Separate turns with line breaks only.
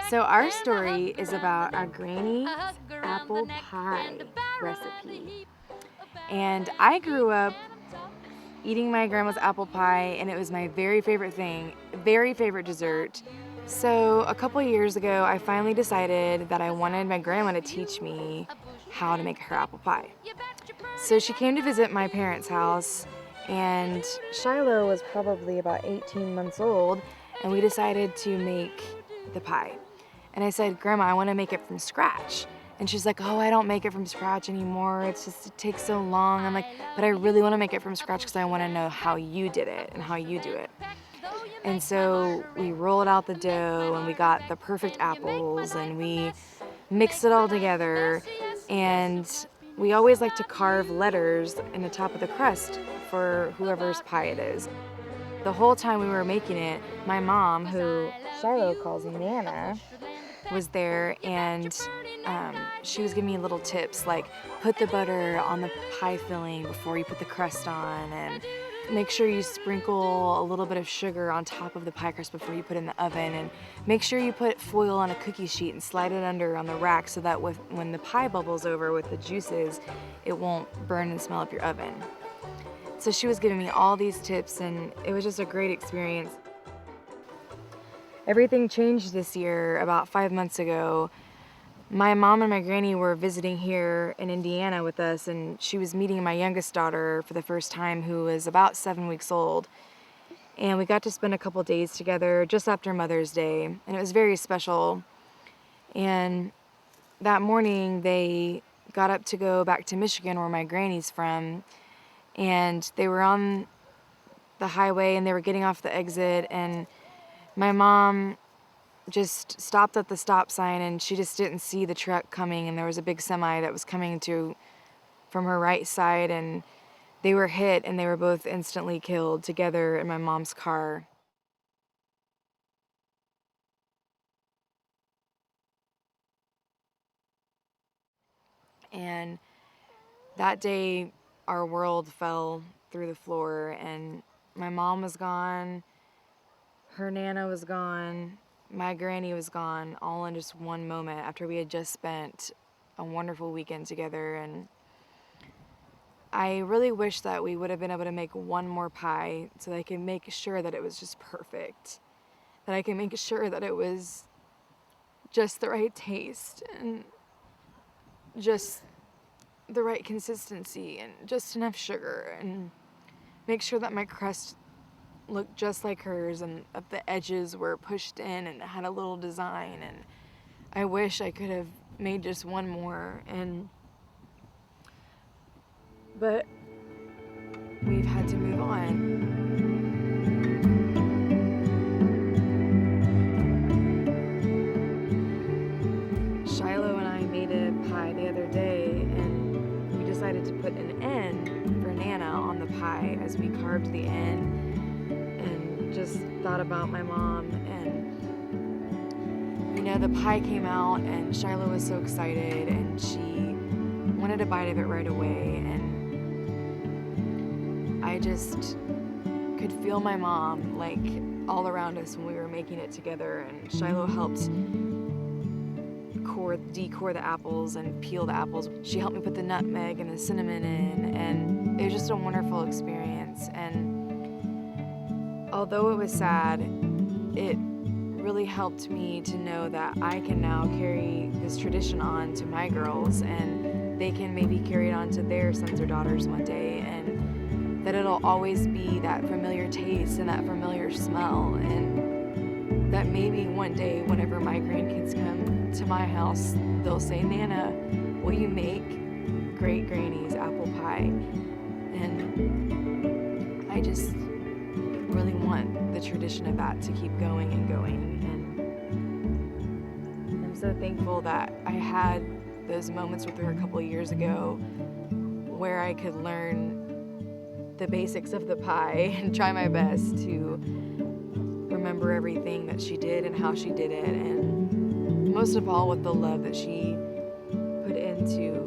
So our story is about our granny's apple pie recipe. And I grew up eating my grandma's apple pie, and it was my very favorite thing, very favorite dessert. So a couple years ago, I finally decided that I wanted my grandma to teach me how to make her apple pie. So she came to visit my parents' house, and Shiloh was probably about 18 months old, and we decided to make the pie. And I said, Grandma, I want to make it from scratch. And she's like, oh, I don't make it from scratch anymore. It takes so long. I'm like, but I really want to make it from scratch because I want to know how you did it and how you do it. And so we rolled out the dough and we got the perfect apples and we mixed it all together. And we always like to carve letters in the top of the crust for whoever's pie it is. The whole time we were making it, my mom, who Shiloh calls Nana, was there, and she was giving me little tips like put the butter on the pie filling before you put the crust on, and make sure you sprinkle a little bit of sugar on top of the pie crust before you put it in the oven, and make sure you put foil on a cookie sheet and slide it under on the rack so that when the pie bubbles over with the juices, it won't burn and smell up your oven. So she was giving me all these tips, and it was just a great experience. Everything changed this year about 5 months ago. My mom and my granny were visiting here in Indiana with us, and she was meeting my youngest daughter for the first time, who was about 7 weeks old. And we got to spend a couple days together just after Mother's Day, and it was very special. And that morning they got up to go back to Michigan, where my granny's from, and they were on the highway and they were getting off the exit, and my mom just stopped at the stop sign and she just didn't see the truck coming, and there was a big semi that was coming from her right side, and they were hit and they were both instantly killed together in my mom's car. And that day our world fell through the floor, and my mom was gone, her Nana was gone, my granny was gone, all in just one moment after we had just spent a wonderful weekend together. And I really wish that we would have been able to make one more pie so that I could make sure that it was just perfect, that I can make sure that it was just the right taste and just the right consistency and just enough sugar, and make sure that my crust looked just like hers and that the edges were pushed in and had a little design. And I wish I could have made just one more, but we've had to move on. Shiloh and I made a pie the other day, and we decided to put an N for Nana on the pie as we carved the N, and just thought about my mom. And the pie came out and Shiloh was so excited and she wanted a bite of it right away, and I just could feel my mom like all around us when we were making it together. And Shiloh helped decore the apples and peel the apples. She helped me put the nutmeg and the cinnamon in, and it was just a wonderful experience. And although it was sad, it really helped me to know that I can now carry this tradition on to my girls, and they can maybe carry it on to their sons or daughters one day, and that it'll always be that familiar taste and that familiar smell, and that maybe one day whenever my grandkids come to my house, they'll say, Nana, will you make great granny's apple pie? And I just really want the tradition of that to keep going and going. And I'm so thankful that I had those moments with her a couple of years ago where I could learn the basics of the pie and try my best to remember everything that she did and how she did it, and most of all with the love that she put into